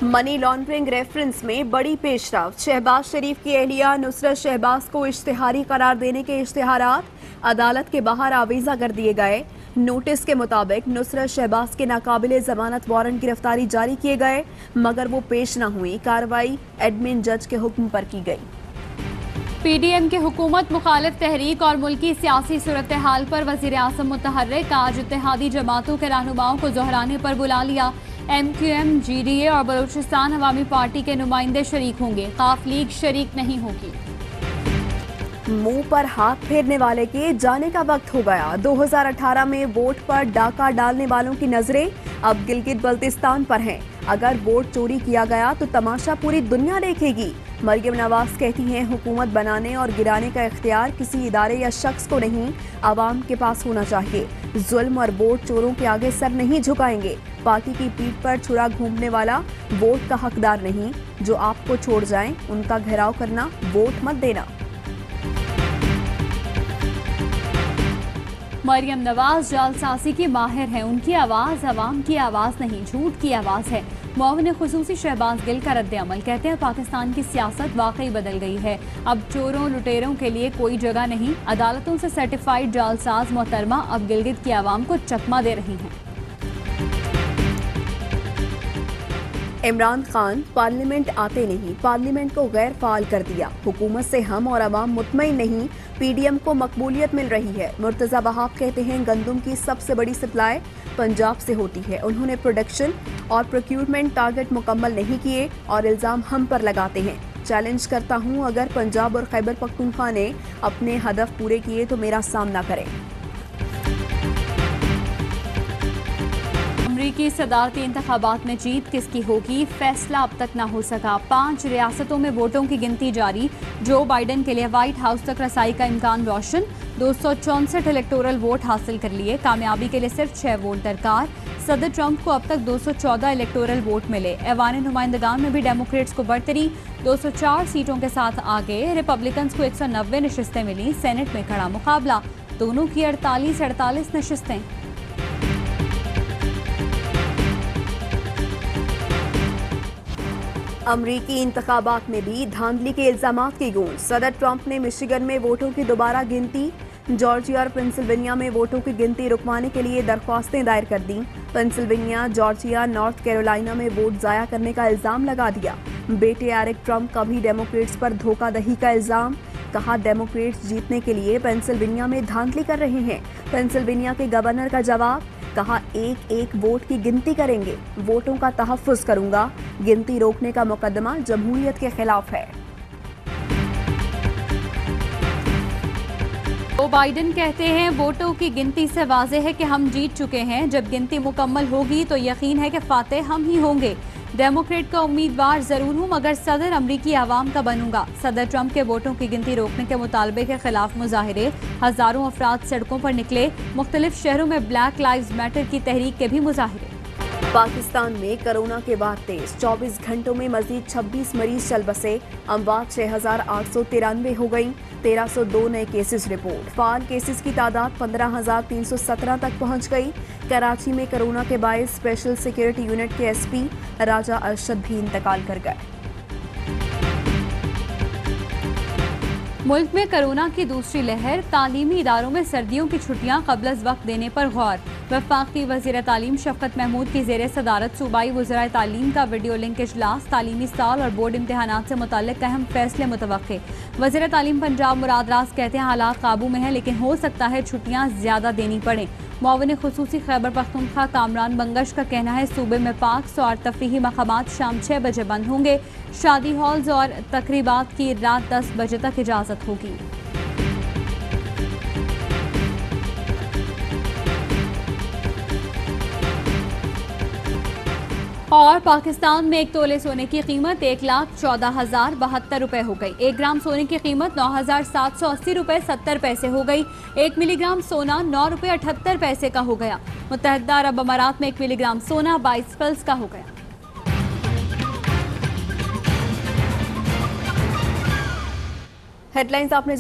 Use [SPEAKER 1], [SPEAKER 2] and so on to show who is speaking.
[SPEAKER 1] Money laundering reference में बड़ी पेशरफ। शहबाज शरीफ की एहलिया नुसरत शहबाज को इश्तिहारी करार देने के इश्तिहारात अदालत के बाहर आवीजा कर दिए गए। नोटिस के मुताबिक नुसरत शहबाज के नाकाबिले जमानत वारंट गिरफ्तारी जारी किए गए, मगर वो पेश न हुई। कार्रवाई एडमिन जज के हुक्म पर की गई।
[SPEAKER 2] पीडीएम की हुकूमत मुखालिफ तहरीक और मुल्की सियासी सूरत हाल पर वजीर आज़म मुतहर्रिक आज इत्तेहादी जमातों के रहनुमाओं को दोहराने पर बुला लिया। MQM, GDA और बलूचिस्तान अवामी पार्टी के नुमाइंदे शरीक होंगे, काफ लीग शरीक नहीं होगी।
[SPEAKER 1] मुंह पर हाथ फेरने वाले के जाने का वक्त हो गया। 2018 में वोट पर डाका डालने वालों की नजरें अब गिलगित बल्तिस्तान पर हैं। अगर वोट चोरी किया गया तो तमाशा पूरी दुनिया देखेगी। मरियम नवाज कहती हैं, हुकूमत बनाने और गिराने का इख्तियार किसी इदारे या शख्स को नहीं, आवाम के पास होना चाहिए। जुल्म और वोट चोरों के आगे सर नहीं झुकाएंगे। पार्टी की पीठ पर छुरा घूमने वाला वोट का हकदार नहीं। जो आपको छोड़ जाएं, उनका घेराव करना, वोट मत देना।
[SPEAKER 2] मरियम नवाज जालसाजी की माहिर हैं। उनकी आवाज़ अवाम की आवाज़ नहीं, झूठ की आवाज़ है। मुआविन खुसूसी शहबाज गिल का रद्द-ए-अमल, कहते हैं पाकिस्तान की सियासत वाकई बदल गई है। अब चोरों लुटेरों के लिए कोई जगह नहीं। अदालतों से सर्टिफाइड जालसाज मोहतरमा अब गिलगित की आवाम को चकमा दे रही हैं।
[SPEAKER 1] इमरान खान पार्लियामेंट आते नहीं, पार्लियामेंट को गैर फाल कर दिया। हुकूमत से हम और अवाम मुतमईन नहीं, पीडीएम को मकबूलियत मिल रही है। मुर्तजा वहाब कहते हैं, गंदम की सबसे बड़ी सप्लाई पंजाब से होती है। उन्होंने प्रोडक्शन और प्रोक्यूरमेंट टारगेट मुकम्मल नहीं किए और इल्ज़ाम हम पर लगाते हैं। चैलेंज करता हूं, अगर पंजाब और खैबर पख्तूनख्वा ने अपने हदफ पूरे किए तो मेरा सामना करें।
[SPEAKER 2] अमरीकी सदारती इंतखाबात में जीत किसकी होगी, फैसला अब तक न हो सका। 5 रियासतों में वोटों की गिनती जारी। जो बाइडन के लिए व्हाइट हाउस तक रसाई का इम्कान रोशन। 264 इलेक्टोरल वोट हासिल कर लिए। कामयाबी के लिए सिर्फ 6 वोट दरकार। सदर ट्रंप को अब तक 214 इलेक्टोरल वोट मिले। ऐवान नुमाइंदगान में भी डेमोक्रेट्स को बढ़तरी, 204 सीटों के साथ आगे। रिपब्लिकन्स को 190 नशिस्तें मिली। सेनेट में खड़ा मुकाबला, दोनों की 48-48 नशिस्तें।
[SPEAKER 1] अमरीकी इंतखाबात में भी धांधली के इल्जामात की गूंज। सदर ट्रंप ने मिशिगन में वोटों की दोबारा गिनती, जॉर्जिया और पेंसिल्वेनिया में वोटों की गिनती रुकवाने के लिए दरख्वास्तें दायर कर दी। पेंसिल्वेनिया, जॉर्जिया, नॉर्थ कैरोलिना में वोट जाया करने का इल्जाम लगा दिया। बेटे एरिक ट्रंप का भी डेमोक्रेट्स पर धोखाधड़ी का इल्जाम। कहा, डेमोक्रेट्स जीतने के लिए पेंसिल्वेनिया में धांधली कर रहे हैं। पेंसिल्वेनिया के गवर्नर का जवाब, कहा, एक एक वोट की गिनती करेंगे, वोटों का तहफ्फुज करूंगा। गिनती रोकने का मुकदमा जमहूरियत के खिलाफ है।
[SPEAKER 2] तो बाइडन कहते हैं, वोटों की गिनती से वाज़ेह है कि हम जीत चुके हैं। जब गिनती मुकम्मल होगी तो यकीन है कि फातेह हम ही होंगे। डेमोक्रेट का उम्मीदवार जरूर हूं, मगर सदर अमरीकी आवाम का बनूंगा। सदर ट्रंप के वोटों की गिनती रोकने के मुतालबे के खिलाफ मुजाहिरे। हजारों अफराद सड़कों पर निकले। मुख्तलिफ शहरों में ब्लैक लाइव्स मैटर की तहरीक के भी मुजाहिरे।
[SPEAKER 1] पाकिस्तान में कोरोना के बाद तेज 24 घंटों में मजीद 26 मरीज चल बसे। अमवात 6893 हो गई। 1302 नए केसेस रिपोर्ट। फाल केसेस की तादाद 15317 तक पहुंच गई। कराची में कोरोना के बायस स्पेशल सिक्योरिटी यूनिट के SP राजा अरशद भी इंतकाल कर गए।
[SPEAKER 2] मुल्क में कोरोना की दूसरी लहर। तालीमी इदारों में सर्दियों की छुट्टियां क़ब्ल वक्त देने पर गौर। वफाकी वज़ीर तालीम शफ़क़त महमूद की ज़ेर सदारत सूबाई वज़राए तालीम का वीडियो लिंक इजलास। तालीमी साल और बोर्ड इम्तहानात से मुताल्लिक़ अहम फैसले मुतवक्के। वज़ीर तालीम पंजाब मुराद राज कहते हैं, हालात काबू में हैं, लेकिन हो सकता है छुट्टियां ज़्यादा देनी पड़ें। मुआविन खुसूसी खैबर पख्तूनख्वा कामरान बंगश का कहना है, सूबे में पार्क्स और तफरीही मकामात शाम 6 बजे बंद होंगे। शादी हॉल्स और तकरीबात की रात 10 बजे तक इजाज़त होगी। और पाकिस्तान में 1 तोले सोने की कीमत 1,14,072 रुपए हो गई। 1 ग्राम सोने की कीमत 9,780 रुपए 70 पैसे हो गई। 1 मिलीग्राम सोना 9 रुपए 78 पैसे का हो गया। मुत्तहदा अरब अमारात में 1 मिलीग्राम सोना 22 फल्स का हो गया।
[SPEAKER 1] हेडलाइंस आपने